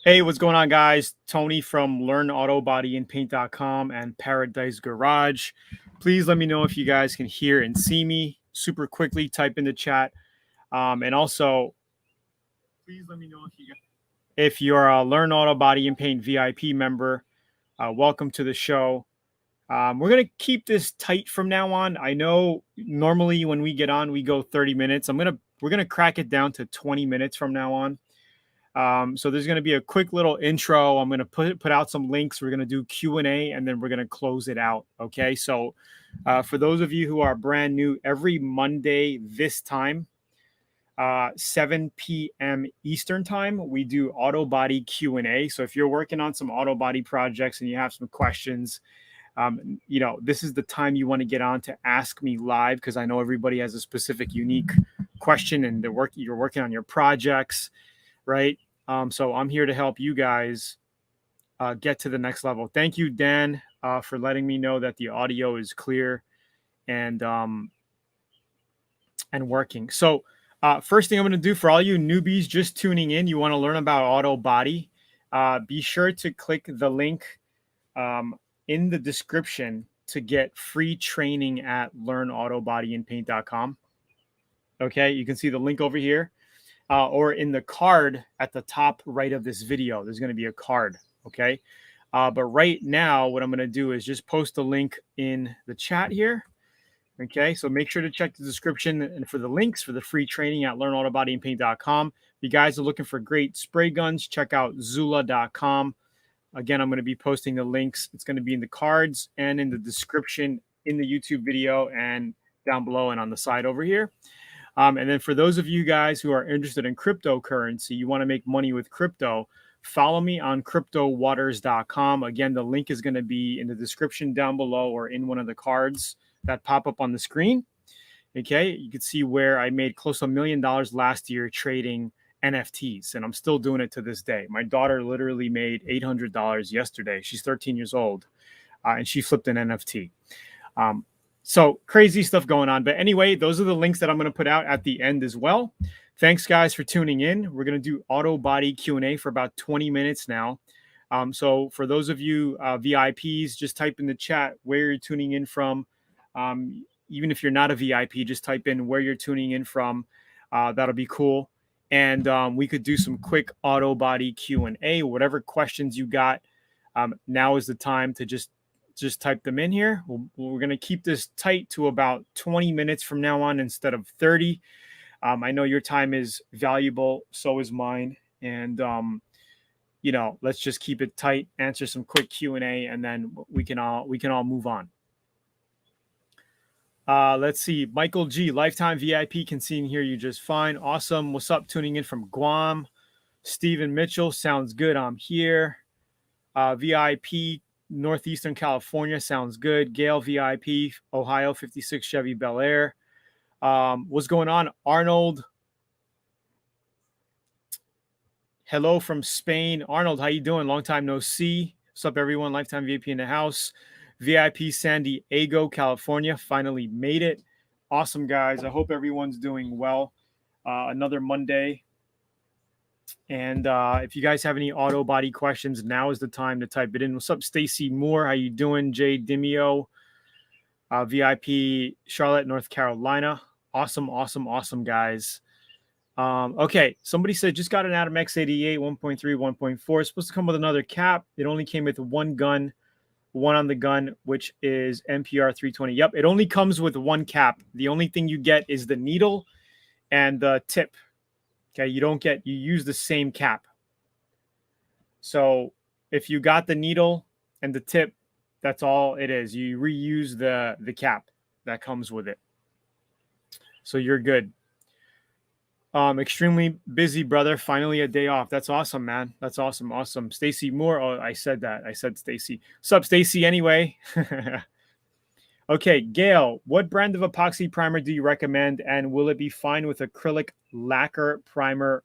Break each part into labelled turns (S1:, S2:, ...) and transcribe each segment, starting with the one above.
S1: Hey, what's going on, guys? Tony from LearnAutoBodyAndPaint.com and Paradise Garage. Please let me know if you guys can hear and see me super quickly. Type in the chat. And also, please let me know if you're a Learn Auto Body and Paint VIP member. Welcome to the show. We're gonna keep this tight from now on. I know normally when we get on, we go 30 minutes. We're gonna crack it down to 20 minutes from now on. So there's going to be a quick little intro. I'm going to put out some links. We're going to do Q&A, and then we're going to close it out. Okay. So for those of you who are brand new, every Monday this time, 7 p.m. Eastern time, we do auto body Q&A. So if you're working on some auto body projects and you have some questions, this is the time you want to get on to ask me live, because I know everybody has a specific, unique question, and you're working on your projects, right? So I'm here to help you guys get to the next level. Thank you, Dan, for letting me know that the audio is clear and working. So first thing I'm going to do for all you newbies just tuning in, you want to learn about auto body, be sure to click the link in the description to get free training at LearnAutoBodyAndPaint.com. Okay, you can see the link over here. Or in the card at the top right of this video. There's going to be a card, okay? But right now, what I'm going to do is just post a link in the chat here, okay? So make sure to check the description and for the links for the free training at LearnAutoBodyAndPaint.com. If you guys are looking for great spray guns, check out Zula.com. Again, I'm going to be posting the links. It's going to be in the cards and in the description in the YouTube video and down below and on the side over here. And then for those of you guys who are interested in cryptocurrency, you want to make money with crypto, follow me on cryptowaters.com. Again, the link is going to be in the description down below or in one of the cards that pop up on the screen. Okay, you can see where I made close to $1 million last year trading NFTs, and I'm still doing it to this day. My daughter literally made $800 yesterday. She's 13 years old, and she flipped an NFT. So crazy stuff going on. But anyway, those are the links that I'm going to put out at the end as well. Thanks, guys, for tuning in. We're going to do auto body Q&A for about 20 minutes now. So for those of you VIPs, just type in the chat where you're tuning in from. Even if you're not a VIP, just type in where you're tuning in from. That'll be cool. And we could do some quick auto body Q&A, whatever questions you got. Now is the time to just type them in here. We're going to keep this tight to about 20 minutes from now on instead of 30. I know your time is valuable. So is mine. And, let's just keep it tight, answer some quick Q&A, and then we can all move on. Let's see. Michael G, lifetime VIP, can see and hear you just fine. Awesome. What's up? Tuning in from Guam. Stephen Mitchell, sounds good. I'm here. VIP, Northeastern California, sounds good. Gail, VIP, Ohio, 56 Chevy Bel Air. What's going on? Arnold, hello from Spain. Arnold, how you doing? Long time no see. What's up, everyone? Lifetime VIP in the house. VIP, San Diego, California, finally made it. Awesome, guys. I hope everyone's doing well. Another Monday. And if you guys have any auto body questions, now is the time to type it in. What's up, Stacy Moore? How you doing? Jay Dimio, VIP, Charlotte, North Carolina. Awesome, awesome, awesome, guys. Okay, somebody said just got an Atom X88 1.3, 1.4. It's supposed to come with another cap. It only came with one gun, one on the gun, which is MPR 320. Yep, it only comes with one cap. The only thing you get is the needle and the tip. Okay, you use the same cap. So if you got the needle and the tip, that's all it is. You reuse the cap that comes with it. So you're good. Extremely busy, brother. Finally a day off. That's awesome, man. That's awesome. Awesome. Stacy Moore. Oh, I said that. I said Stacy. What's up, Stacy, anyway? Okay, Gail, what brand of epoxy primer do you recommend, and will it be fine with acrylic lacquer primer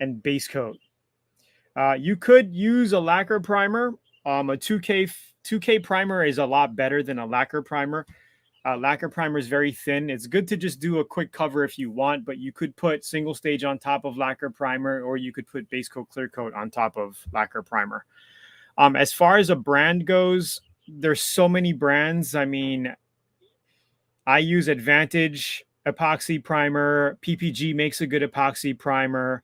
S1: and base coat? You could use a lacquer primer. A 2K primer is a lot better than a lacquer primer. Lacquer primer is very thin. It's good to just do a quick cover if you want, but you could put single stage on top of lacquer primer, or you could put base coat, clear coat on top of lacquer primer. As far as a brand goes, there's so many brands. I mean, I use Advantage epoxy primer. PPG makes a good epoxy primer.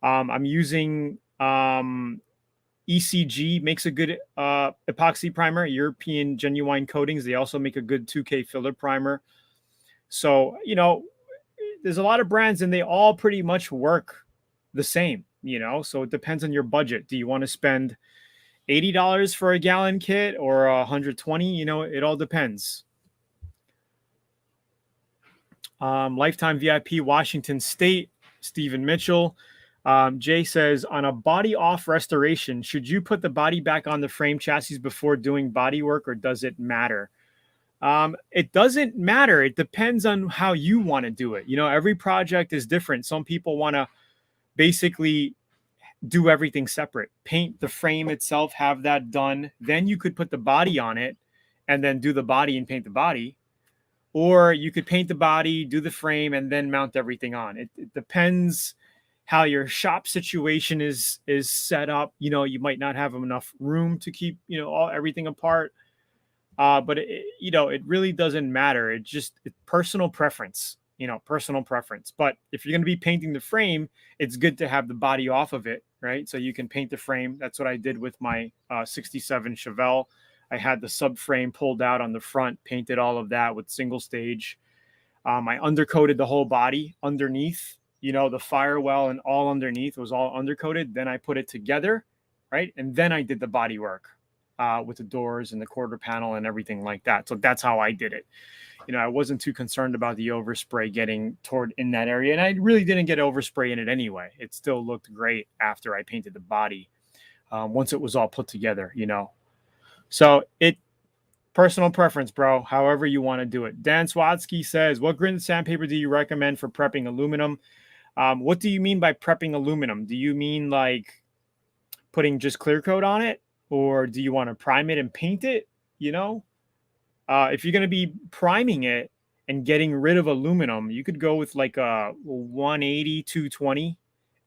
S1: I'm using ECG makes a good epoxy primer. European Genuine Coatings, they also make a good 2K filler primer. So, you know, there's a lot of brands and they all pretty much work the same, you know, so it depends on your budget. Do you want to spend $80 for a gallon kit or 120? You know, it all depends. Lifetime VIP, Washington State, Stephen Mitchell. Jay says, on a body off restoration, should you put the body back on the frame chassis before doing body work, or does it matter? It doesn't matter. It depends on how you want to do it. You know, every project is different. Some people want to basically do everything separate, paint the frame itself, have that done. Then you could put the body on it and then do the body and paint the body. Or you could paint the body, do the frame, and then mount everything on. It depends how your shop situation is set up. You know, you might not have enough room to keep, you know, everything apart. But you know, it really doesn't matter. It's personal preference, you know, personal preference. But if you're going to be painting the frame, it's good to have the body off of it, right? So you can paint the frame. That's what I did with my 67 Chevelle. I had the subframe pulled out on the front, painted all of that with single stage. I undercoated the whole body underneath, you know, the firewall and all underneath was all undercoated. Then I put it together, right? And then I did the body work with the doors and the quarter panel and everything like that. So that's how I did it. You know, I wasn't too concerned about the overspray getting toward in that area. And I really didn't get overspray in it anyway. It still looked great after I painted the body once it was all put together, you know. So personal preference, bro, however you want to do it. Dan Swatsky says, what grit sandpaper do you recommend for prepping aluminum? What do you mean by prepping aluminum? Do you mean like putting just clear coat on it? Or do you want to prime it and paint it? You know, if you're going to be priming it and getting rid of aluminum, you could go with like a 180, 220,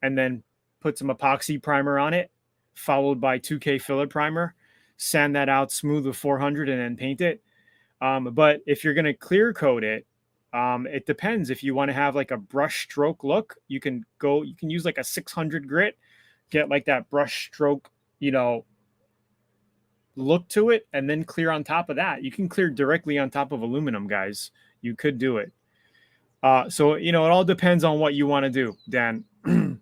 S1: and then put some epoxy primer on it, followed by 2K filler primer. Sand that out smooth with 400 and then paint it. But if you're going to clear coat it, it depends. If you want to have like a brush stroke look, you can use like a 600 grit, get like that brush stroke, you know, look to it, and then clear on top of that. You can clear directly on top of aluminum, guys. You could do it. So, you know, it all depends on what you want to do, Dan. It's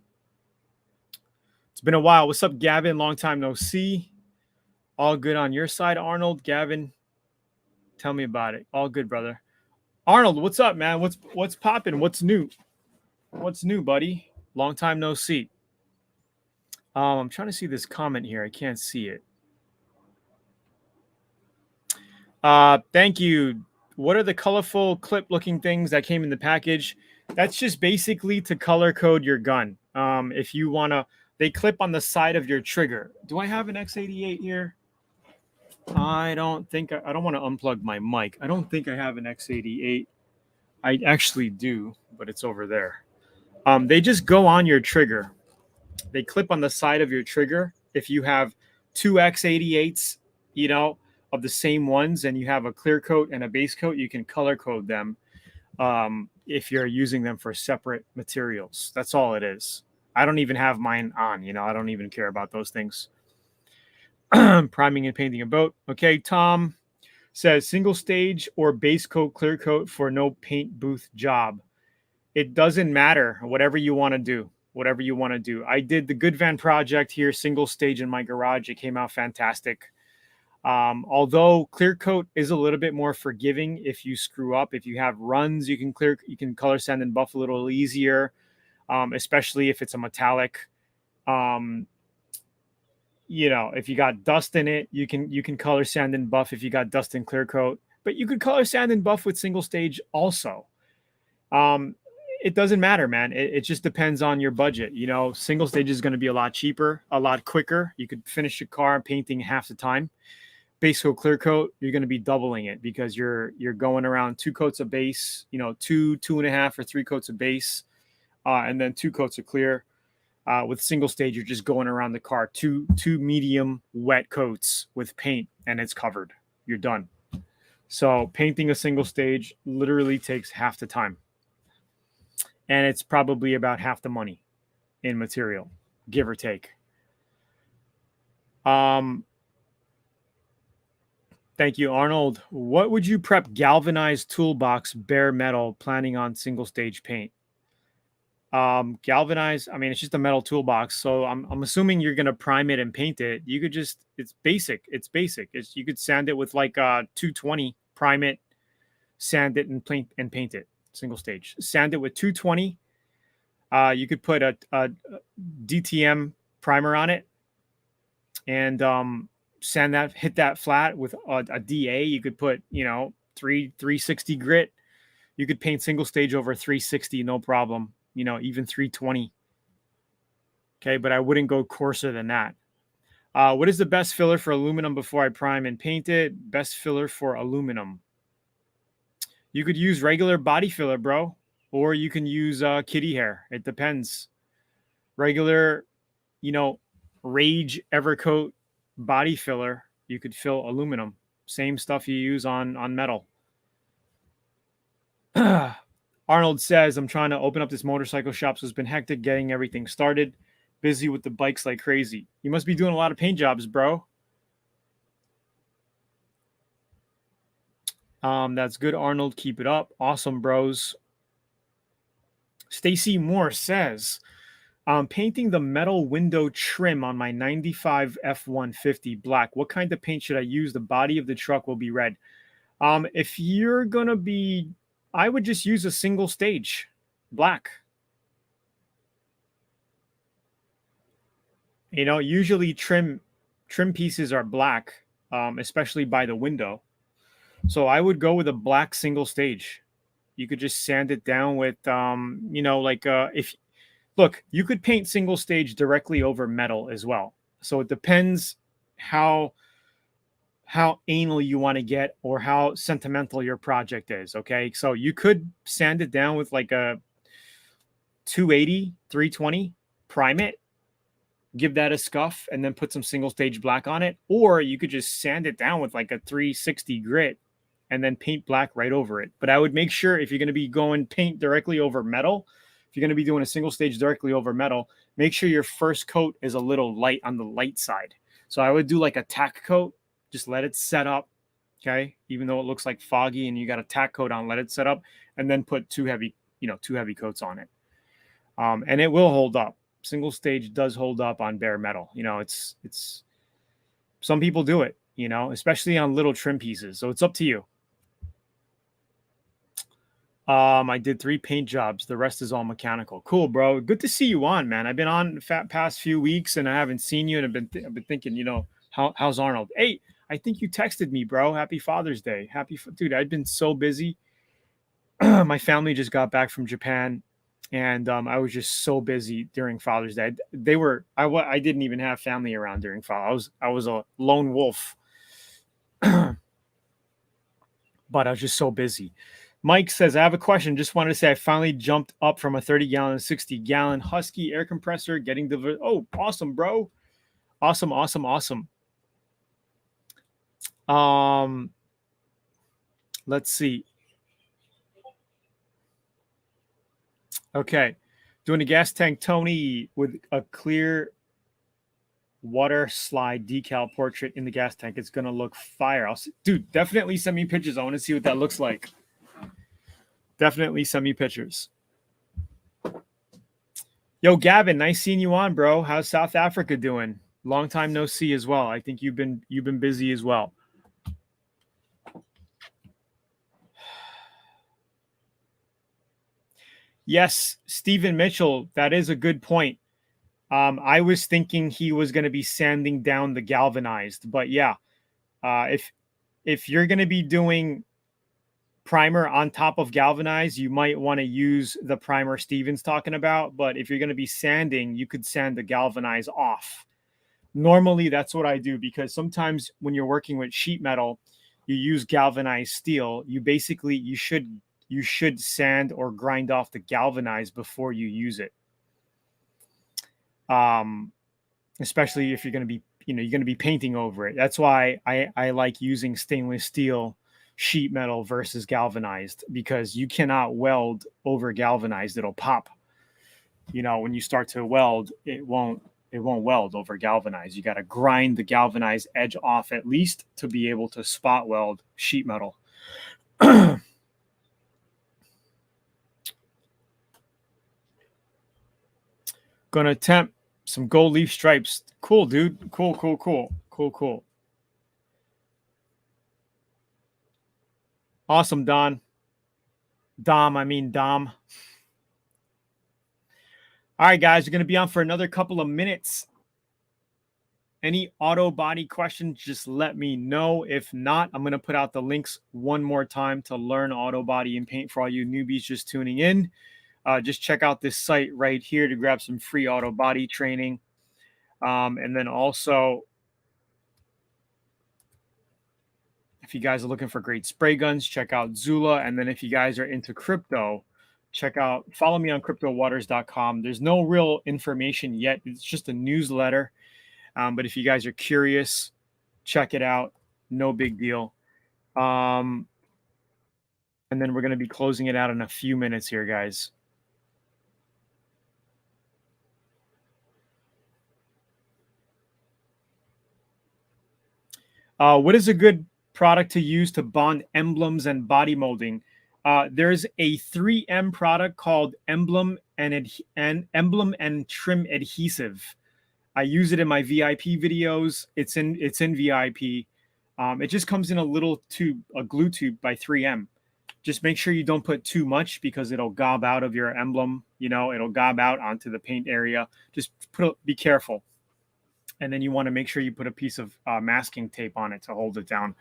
S1: been a while. What's up, Gavin? Long time no see. All good on your side, Arnold. Gavin, tell me about it. All good, brother. Arnold, what's up, man? What's popping? What's new? What's new, buddy? Long time no see. I'm trying to see this comment here. I can't see it. Thank you. What are the colorful clip-looking things that came in the package? That's just basically to color code your gun. If you want to, they clip on the side of your trigger. Do I have an X88 here? I don't think I don't want to unplug my mic. I don't think I have an X88. I actually do, but it's over there. They just go on your trigger. They clip on the side of your trigger. If you have two X88s, you know, of the same ones, and you have a clear coat and a base coat, you can color code them if you're using them for separate materials. That's all it is. I don't even have mine on, you know, I don't even care about those things. Priming and painting a boat. Okay, Tom says single stage or base coat, clear coat for no paint booth job. It doesn't matter. Whatever you want to do. Whatever you want to do. I did the Good Van project here, single stage in my garage. It came out fantastic. Although clear coat is a little bit more forgiving if you screw up. If you have runs, you can color sand and buff a little easier, especially if it's a metallic. You know, if you got dust in it, you can color sand and buff if you got dust in clear coat. But you could color sand and buff with single stage also. It doesn't matter, man. It just depends on your budget. You know, single stage is going to be a lot cheaper, a lot quicker. You could finish your car painting half the time. base coat, clear coat, you're going to be doubling it because you're going around 2 coats of base, you know, 2.5 or 3 coats of base, and then 2 coats of clear. With single stage, you're just going around the car, two medium wet coats with paint, and it's covered. You're done. So painting a single stage literally takes half the time, and it's probably about half the money in material, give or take. Thank you, Arnold. What would you prep galvanized toolbox bare metal planning on single stage paint? Galvanized, I mean, it's just a metal toolbox. So I'm assuming you're going to prime it and paint it. You could just, it's basic. You could sand it with like 220, prime it, sand it and paint it single stage. Sand it with 220. You could put a DTM primer on it and sand that, hit that flat with a DA. You could put, you know, 360 grit. You could paint single stage over 360, no problem. You know, even 320. Okay, but I wouldn't go coarser than that. What is the best filler for aluminum before I prime and paint it? Best filler for aluminum. You could use regular body filler, bro, or you can use kitty hair. It depends. Regular, you know, Rage Evercoat body filler, you could fill aluminum. Same stuff you use on metal. Arnold says, I'm trying to open up this motorcycle shop, so it's been hectic getting everything started. Busy with the bikes like crazy. You must be doing a lot of paint jobs, bro. That's good, Arnold. Keep it up. Awesome, bros. Stacy Moore says, painting the metal window trim on my 95 F-150 black. What kind of paint should I use? The body of the truck will be red. If you're going to be, I would just use a single stage black. You know, usually trim pieces are black, especially by the window. So I would go with a black single stage. You could just sand it down with, you know, like look, you could paint single stage directly over metal as well. So it depends how anal you want to get or how sentimental your project is. Okay. So you could sand it down with like a 280, 320, prime it, give that a scuff, and then put some single stage black on it. Or you could just sand it down with like a 360 grit and then paint black right over it. But I would make sure if you're going to be going paint directly over metal, if you're going to be doing a single stage directly over metal, make sure your first coat is a little light on the light side. So I would do like a tack coat, just let it set up. Okay. Even though it looks like foggy and you got a tack coat on, let it set up and then put two heavy coats on it. And it will hold up. Single stage does hold up on bare metal. You know, it's some people do it, you know, especially on little trim pieces. So it's up to you. I did 3 paint jobs. The rest is all mechanical. Cool, bro. Good to see you on, man. I've been on the past few weeks and I haven't seen you. And I've been thinking, you know, how's Arnold? Hey, I think you texted me, bro. Happy Father's Day. Dude, I've been so busy. My family just got back from Japan. And I was just so busy during Father's Day. I didn't even have family around during Father's. I was a lone wolf, but I was just so busy. Mike says, I have a question. Just wanted to say I finally jumped up from a 30-gallon to 60-gallon Husky air compressor. Getting the awesome, bro. Awesome. Let's see. Okay. Doing a gas tank Tony with a clear water slide decal portrait in the gas tank. It's going to look fire. Dude, definitely send me pictures. I want to see what that looks like. Definitely send me pictures. Yo, Gavin, nice seeing you on, bro. How's South Africa doing? Long time no see as well. I think you've been busy as well. Yes, Stephen Mitchell, that is a good point. I was thinking he was going to be sanding down the galvanized, but yeah, if you're going to be doing primer on top of galvanized, you might want to use the primer Steven's talking about. But if you're going to be sanding, you could sand the galvanized off. Normally, that's what I do, because sometimes when you're working with sheet metal, you use galvanized steel. You should sand or grind off the galvanized before you use it. Especially if you're going to be, you're going to be painting over it. That's why I like using stainless steel sheet metal versus galvanized, because you cannot weld over galvanized. It'll pop. When you start to weld, it won't weld over galvanized. You got to grind the galvanized edge off at least to be able to spot weld sheet metal. Gonna attempt some gold leaf stripes. Cool, dude. Cool. Awesome, Don. Dom. All right, guys, we're going to be on for another couple of minutes. Any auto body questions, just let me know. If not, I'm going to put out the links one more time to learn auto body and paint for all you newbies just tuning in. Just check out this site right here to grab some free auto body training. And then also, if you guys are looking for great spray guns, check out Zula. And then if you guys are into crypto, follow me on cryptowaters.com. There's no real information yet. It's just a newsletter. But if you guys are curious, check it out. No big deal. And then we're going to be closing it out in a few minutes here, guys. What is a good product to use to bond emblems and body molding? There's a 3M product called Emblem and Trim Adhesive. I use it in my VIP videos. It's in VIP. It just comes in a little tube, a glue tube by 3M. Just make sure you don't put too much, because it'll gob out of your emblem. It'll gob out onto the paint area. Just be careful. And then you want to make sure you put a piece of masking tape on it to hold it down.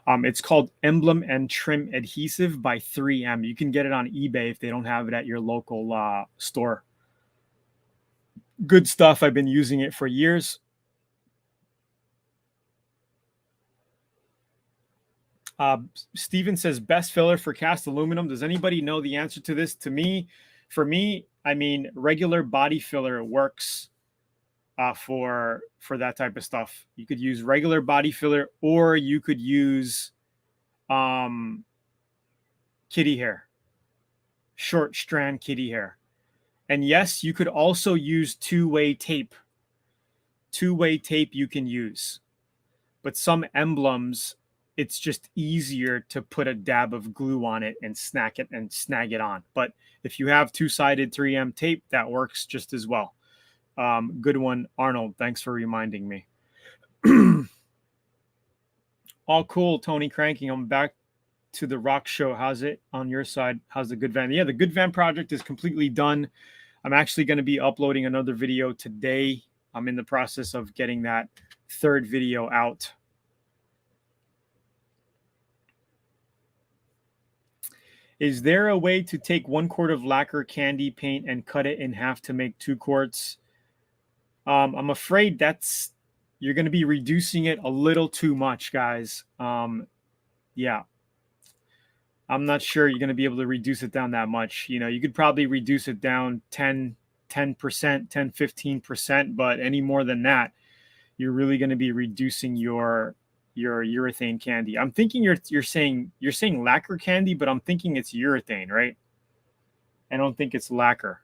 S1: It's called Emblem and Trim Adhesive by 3M. You can get it on eBay if they don't have it at your local store. Good stuff. I've been using it for years. Steven says, best filler for cast aluminum. Does anybody know the answer to this? For me, regular body filler works for that type of stuff. You could use regular body filler, or you could use kitty hair, short strand kitty hair. And yes, you could also use two-way tape. Two-way tape you can use. But some emblems, it's just easier to put a dab of glue on it and snag it on. But if you have two-sided 3M tape, that works just as well. Good one, Arnold. Thanks for reminding me. All cool, Tony Cranking. I'm back to the rock show. How's it on your side? How's the Good Van? Yeah, the Good Van project is completely done. I'm actually going to be uploading another video today. I'm in the process of getting that third video out. Is there a way to take 1 quart of lacquer candy paint and cut it in half to make 2 quarts? I'm afraid you're going to be reducing it a little too much, guys. Yeah. I'm not sure you're going to be able to reduce it down that much. You could probably reduce it down 10%, 15%, but any more than that, you're really going to be reducing your urethane candy. I'm thinking you're saying lacquer candy, but I'm thinking it's urethane, right? I don't think it's lacquer.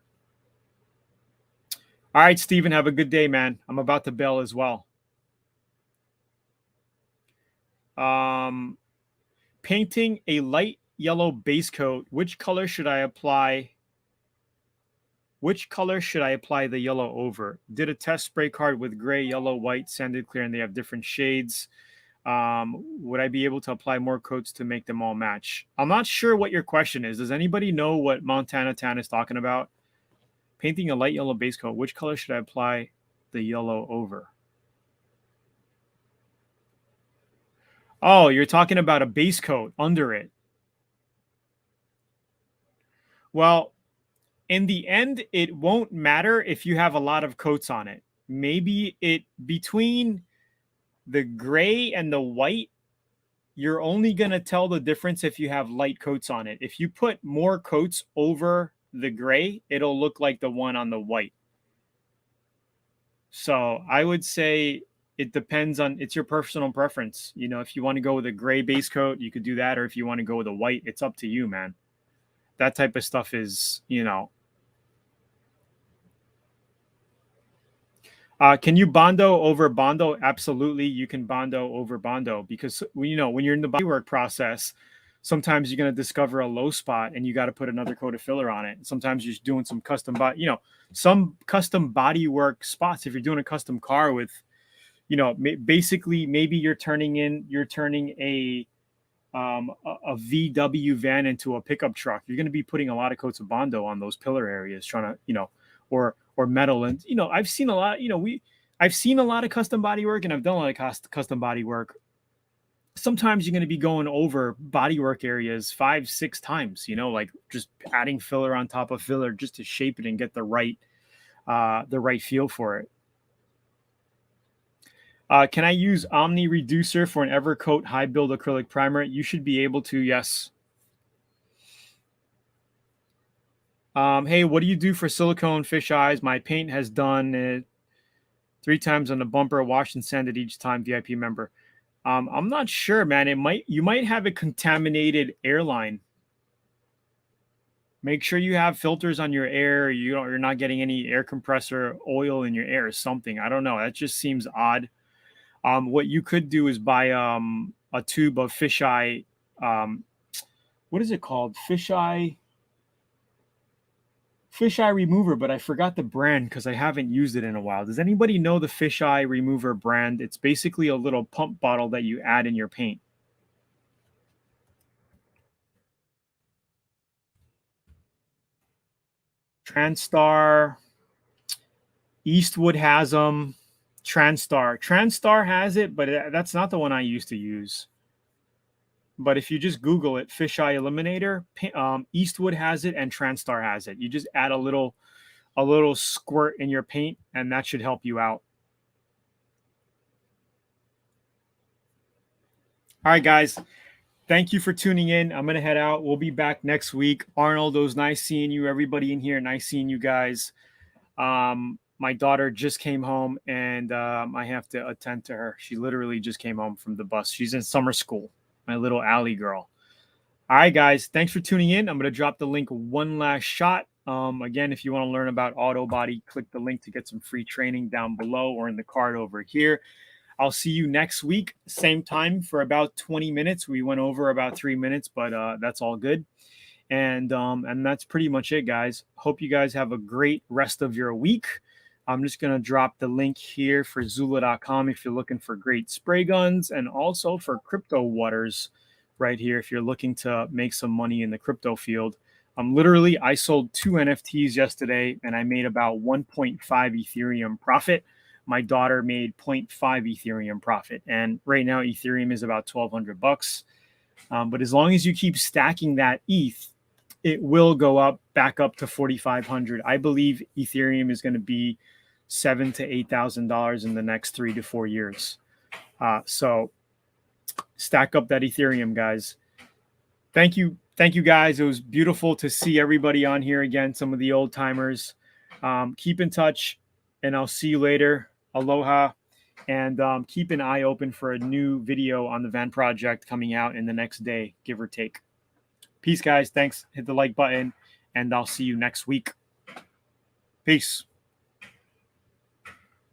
S1: All right, Steven, have a good day, man. I'm about to bail as well. Painting a light yellow base coat. Which color should I apply the yellow over? Did a test spray card with gray, yellow, white, sanded clear, and they have different shades. Would I be able to apply more coats to make them all match? I'm not sure what your question is. Does anybody know what Montana Tan is talking about? Painting a light yellow base coat. Which color should I apply the yellow over? Oh, you're talking about a base coat under it. Well, in the end, it won't matter if you have a lot of coats on it. maybe it between the gray and the white, you're only going to tell the difference if you have light coats on it. If you put more coats over the gray, it'll look like the one on the white. So I would say it depends on, it's your personal preference. You know, if you want to go with a gray base coat, you could do that. Or if you want to go with a white, it's up to you, man. That type of stuff is, you know. Can you Bondo over Bondo? Absolutely, you can Bondo over Bondo, because, you know, when you're in the bodywork process, sometimes you're going to discover a low spot and you got to put another coat of filler on it. Sometimes you're doing some custom body, you know, some custom bodywork spots. If you're doing a custom car with, you know, basically maybe you're turning a VW van into a pickup truck. You're going to be putting a lot of coats of Bondo on those pillar areas, trying to, you know, or metal. And, you know, I've seen a lot, you know, I've seen a lot of custom body work, and I've done a lot of custom body work. Sometimes you're going to be going over body work areas 5-6 times, you know, like just adding filler on top of filler just to shape it and get the right feel for it. Can I use Omni Reducer for an Evercoat high build acrylic primer? You should be able to, yes. Hey, what do you do for silicone fish eyes? My paint has done it 3 times on the bumper, washed and sanded each time, VIP member. I'm not sure, man. You might have a contaminated airline. Make sure you have filters on your air. You're not getting any air compressor oil in your air or something. I don't know. That just seems odd. What you could do is buy a tube of fisheye. What is it called? Fisheye remover, but I forgot the brand because I haven't used it in a while. Does anybody know the fisheye remover brand? It's basically a little pump bottle that you add in your paint. TranStar, Eastwood has them. TranStar has it, but that's not the one I used to use. But if you just Google it, fisheye eliminator, Eastwood has it and TranStar has it. You just add a little squirt in your paint, and that should help you out. All right, guys. Thank you for tuning in. I'm going to head out. We'll be back next week. Arnold, it was nice seeing you. Everybody in here, nice seeing you guys. My daughter just came home, and I have to attend to her. She literally just came home from the bus. She's in summer school, my little alley girl. All right, guys. Thanks for tuning in. I'm going to drop the link one last shot. Again, if you want to learn about Autobody, click the link to get some free training down below or in the card over here. I'll see you next week, same time, for about 20 minutes. We went over about 3 minutes, but that's all good. And that's pretty much it, guys. Hope you guys have a great rest of your week. I'm just going to drop the link here for Zula.com if you're looking for great spray guns, and also for crypto waters right here if you're looking to make some money in the crypto field. Literally, I sold 2 NFTs yesterday, and I made about 1.5 Ethereum profit. My daughter made 0.5 Ethereum profit. And right now, Ethereum is about $1,200. But as long as you keep stacking that ETH, it will go back up to 4,500. I believe Ethereum is going to be $7,000 to $8,000 in the next 3 to 4 years. So stack up that Ethereum, guys. Thank you, guys. It was beautiful to see everybody on here again. Some of the old timers. Keep in touch, and I'll see you later. Aloha, and keep an eye open for a new video on the van project coming out in the next day, give or take. Peace, guys. Thanks. Hit the like button, and I'll see you next week. Peace.